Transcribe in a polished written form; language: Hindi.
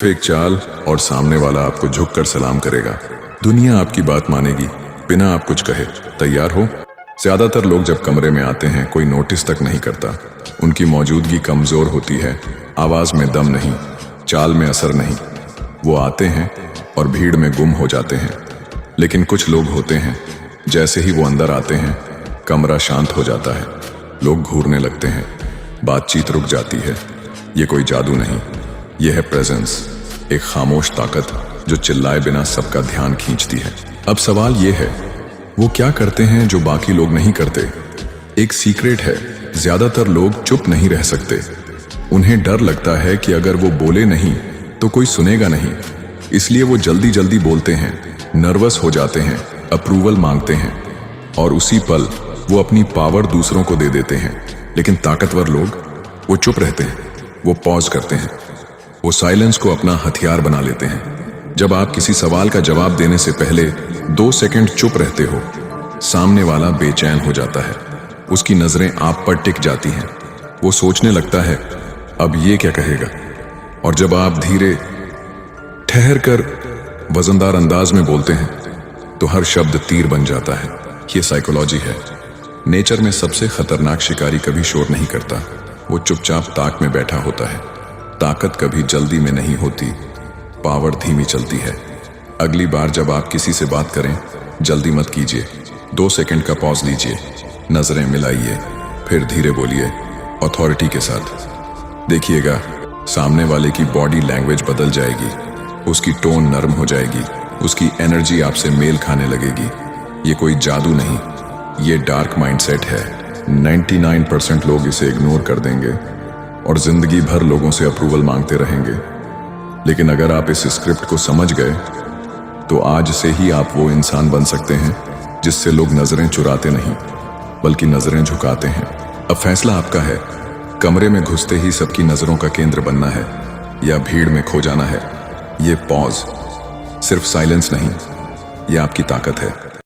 एक चाल और सामने वाला आपको झुककर सलाम करेगा। दुनिया आपकी बात मानेगी बिना आप कुछ कहे। तैयार हो? ज्यादातर लोग जब कमरे में आते हैं कोई नोटिस तक नहीं करता। उनकी मौजूदगी कमजोर होती है, आवाज में दम नहीं, चाल में असर नहीं। वो आते हैं और भीड़ में गुम हो जाते हैं। लेकिन कुछ लोग होते हैं, जैसे ही वो अंदर आते हैं कमरा शांत हो जाता है, लोग घूरने लगते हैं, बातचीत रुक जाती है। ये कोई जादू नहीं, यह है प्रेजेंस, एक खामोश ताकत जो चिल्लाए बिना सबका ध्यान खींचती है। अब सवाल ये है, वो क्या करते हैं जो बाकी लोग नहीं करते? एक सीक्रेट है, ज्यादातर लोग चुप नहीं रह सकते। उन्हें डर लगता है कि अगर वो बोले नहीं तो कोई सुनेगा नहीं, इसलिए वो जल्दी जल्दी बोलते हैं, नर्वस हो जाते हैं, अप्रूवल मांगते हैं और उसी पल वो अपनी पावर दूसरों को दे देते हैं। लेकिन ताकतवर लोग वो चुप रहते हैं, वो पॉज करते हैं, वो साइलेंस को अपना हथियार बना लेते हैं। जब आप किसी सवाल का जवाब देने से पहले 2 सेकंड चुप रहते हो, सामने वाला बेचैन हो जाता है, उसकी नजरें आप पर टिक जाती हैं, वो सोचने लगता है अब ये क्या कहेगा। और जब आप धीरे ठहर कर वजनदार अंदाज में बोलते हैं तो हर शब्द तीर बन जाता है। ये साइकोलॉजी है। नेचर में सबसे खतरनाक शिकारी कभी शोर नहीं करता, वो चुपचाप ताक में बैठा होता है। ताकत कभी जल्दी में नहीं होती, पावर धीमी चलती है। अगली बार जब आप किसी से बात करें, जल्दी मत कीजिए, 2 सेकंड का पॉज लीजिए, नजरें मिलाइए, फिर धीरे बोलिए, अथॉरिटी के साथ। देखिएगा सामने वाले की बॉडी लैंग्वेज बदल जाएगी, उसकी टोन नरम हो जाएगी, उसकी एनर्जी आपसे मेल खाने लगेगी। ये कोई जादू नहीं, ये डार्क माइंडसेट है। 99% लोग इसे इग्नोर कर देंगे और जिंदगी भर लोगों से अप्रूवल मांगते रहेंगे। लेकिन अगर आप इस स्क्रिप्ट को समझ गए तो आज से ही आप वो इंसान बन सकते हैं जिससे लोग नजरें चुराते नहीं बल्कि नजरें झुकाते हैं। अब फैसला आपका है, कमरे में घुसते ही सबकी नजरों का केंद्र बनना है या भीड़ में खो जाना है। ये पॉज सिर्फ साइलेंस नहीं, ये आपकी ताकत है।